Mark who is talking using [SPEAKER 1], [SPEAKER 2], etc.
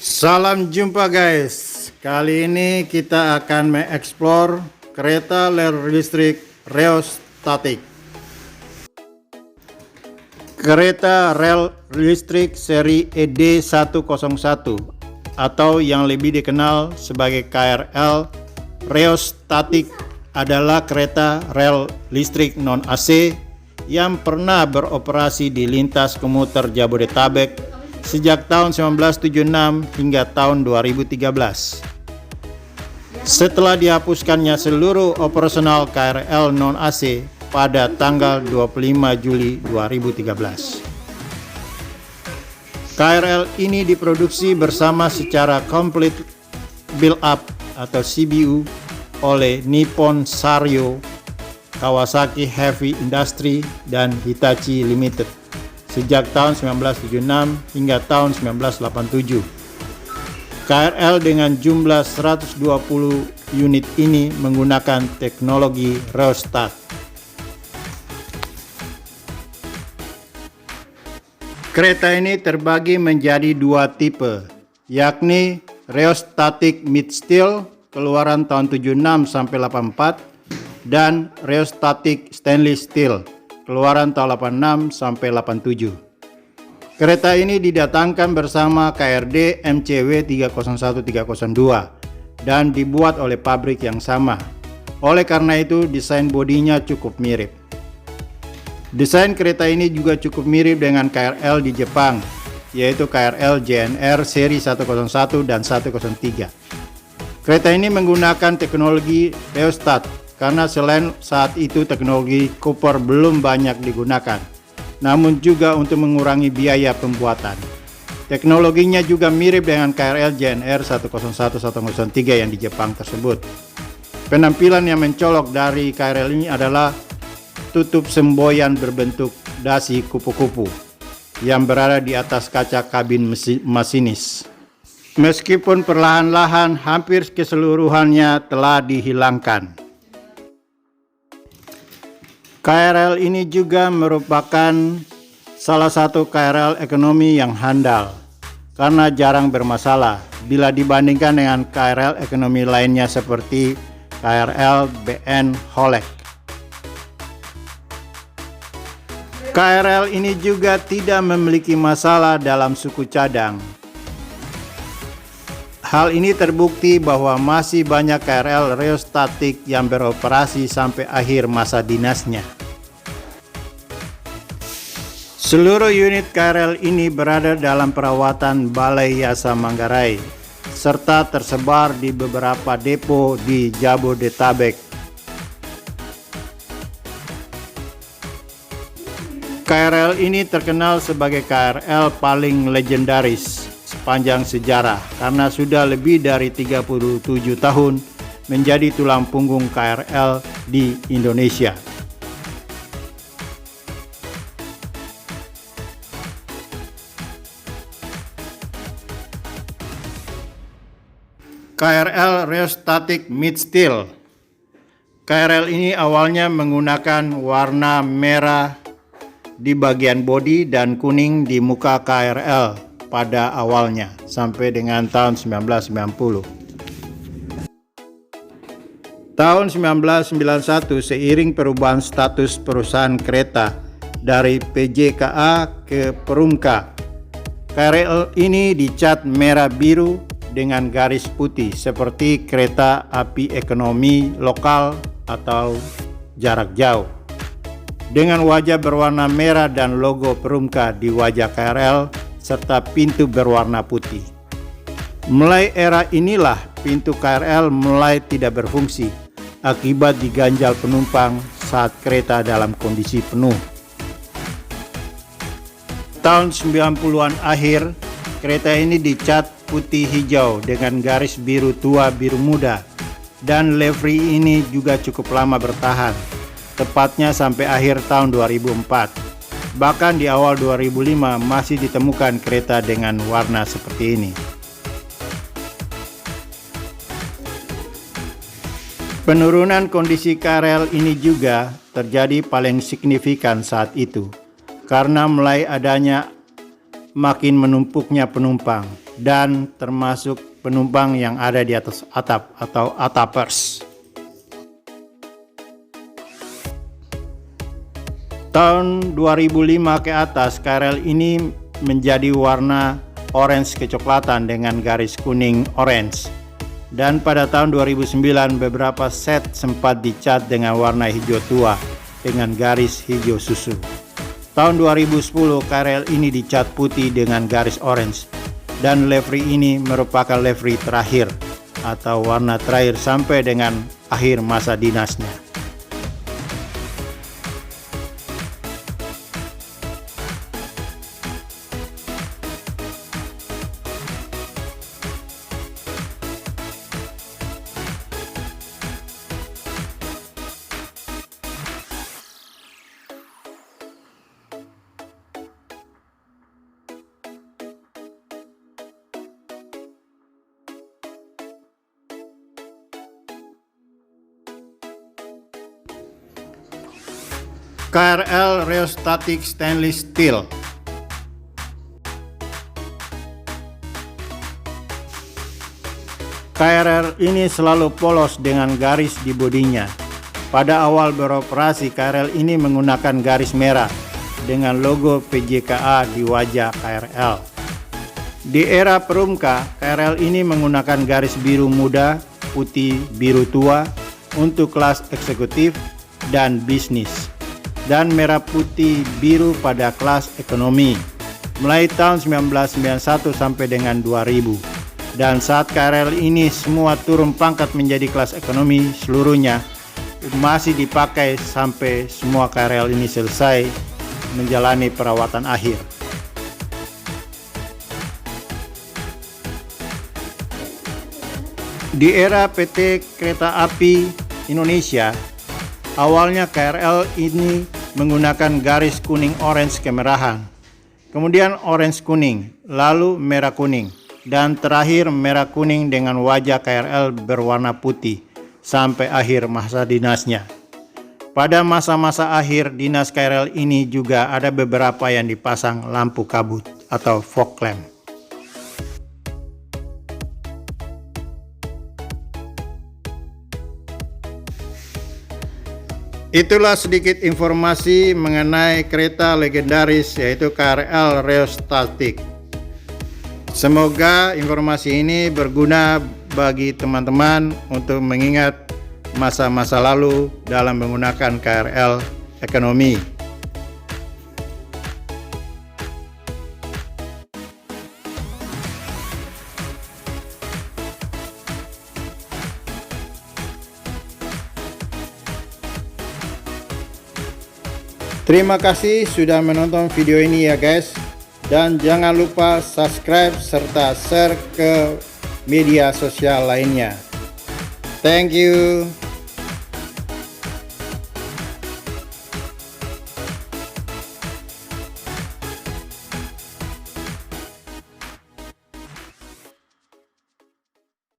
[SPEAKER 1] Salam jumpa guys. Kali ini kita akan mengeksplor kereta rel listrik rheostatik. Kereta rel listrik seri ED101 atau yang lebih dikenal sebagai KRL rheostatik adalah kereta rel listrik non-AC yang pernah beroperasi di lintas komuter Jabodetabek sejak tahun 1976 hingga tahun 2013. Setelah dihapuskannya seluruh operasional KRL non-AC pada tanggal 25 Juli 2013. KRL ini diproduksi bersama secara complete build-up atau CBU oleh Nippon Sanryo, Kawasaki Heavy Industry, dan Hitachi Limited sejak tahun 1976 hingga tahun 1987. KRL dengan jumlah 120 unit ini menggunakan teknologi rheostat. Kereta ini terbagi menjadi dua tipe, yakni rheostatic mid steel keluaran tahun 76 sampai 84 dan rheostatic stainless steel keluaran tahun 86 sampai 87. Kereta ini didatangkan bersama KRD MCW 301302 dan dibuat oleh pabrik yang sama. Oleh karena itu, desain bodinya cukup mirip. Desain kereta ini juga cukup mirip dengan KRL di Jepang, yaitu KRL JNR seri 101 dan 103. Kereta ini menggunakan teknologi rheostat karena selain saat itu teknologi copper belum banyak digunakan, namun juga untuk mengurangi biaya pembuatan. Teknologinya juga mirip dengan KRL JNR 101-103 yang di Jepang tersebut. Penampilan yang mencolok dari KRL ini adalah tutup semboyan berbentuk dasi kupu-kupu yang berada di atas kaca kabin masinis. Meskipun perlahan-lahan hampir keseluruhannya telah dihilangkan. KRL ini juga merupakan salah satu KRL ekonomi yang handal karena jarang bermasalah bila dibandingkan dengan KRL ekonomi lainnya seperti KRL BN Holek. KRL ini juga tidak memiliki masalah dalam suku cadang. Hal ini terbukti bahwa masih banyak KRL rheostatik yang beroperasi sampai akhir masa dinasnya. Seluruh unit KRL ini berada dalam perawatan Balai Yasa Manggarai, serta tersebar di beberapa depo di Jabodetabek. KRL ini terkenal sebagai KRL paling legendaris sepanjang sejarah karena sudah lebih dari 37 tahun menjadi tulang punggung KRL di Indonesia. KRL rheostatic mid steel. KRL ini awalnya menggunakan warna merah di bagian bodi dan kuning di muka KRL pada awalnya sampai dengan tahun 1990. Tahun 1991 seiring perubahan status perusahaan kereta dari PJKA ke Perumka, KRL ini dicat merah biru dengan garis putih seperti kereta api ekonomi lokal atau jarak jauh, dengan wajah berwarna merah dan logo Perumka di wajah KRL serta pintu berwarna putih. Mulai era inilah pintu KRL mulai tidak berfungsi akibat diganjal penumpang saat kereta dalam kondisi penuh. Tahun 90-an akhir, kereta ini dicat putih hijau dengan garis biru tua biru muda, dan livery ini juga cukup lama bertahan, tepatnya sampai akhir tahun 2004. Bahkan di awal 2005 masih ditemukan kereta dengan warna seperti ini. Penurunan kondisi KRL ini juga terjadi paling signifikan saat itu karena mulai adanya makin menumpuknya penumpang, dan termasuk penumpang yang ada di atas atap atau atapers. Tahun 2005 ke atas, KRL ini menjadi warna orange kecoklatan dengan garis kuning orange. Dan pada tahun 2009 beberapa set sempat dicat dengan warna hijau tua dengan garis hijau susu. Tahun 2010 KRL ini dicat putih dengan garis orange, dan livery ini merupakan livery terakhir atau warna terakhir sampai dengan akhir masa dinasnya. KRL Rheostatic Stainless Steel. KRL ini selalu polos dengan garis di bodinya. Pada awal beroperasi, KRL ini menggunakan garis merah dengan logo PJKA di wajah KRL. Di era Perumka, KRL ini menggunakan garis biru muda, putih, biru tua untuk kelas eksekutif dan bisnis, dan merah putih biru pada kelas ekonomi mulai tahun 1991 sampai dengan 2000. Dan saat KRL ini semua turun pangkat menjadi kelas ekonomi, seluruhnya masih dipakai sampai semua KRL ini selesai menjalani perawatan akhir. Di era PT Kereta Api Indonesia, awalnya KRL ini menggunakan garis kuning orange kemerahan, kemudian orange kuning, lalu merah kuning, dan terakhir merah kuning dengan wajah KRL berwarna putih sampai akhir masa dinasnya. Pada masa-masa akhir dinas KRL ini juga ada beberapa yang dipasang lampu kabut atau fog lamp. Itulah sedikit informasi mengenai kereta legendaris yaitu KRL Rheostatic. Semoga informasi ini berguna bagi teman-teman untuk mengingat masa-masa lalu dalam menggunakan KRL ekonomi. Terima kasih sudah menonton video ini ya guys, dan jangan lupa subscribe serta share ke media sosial lainnya. Thank you.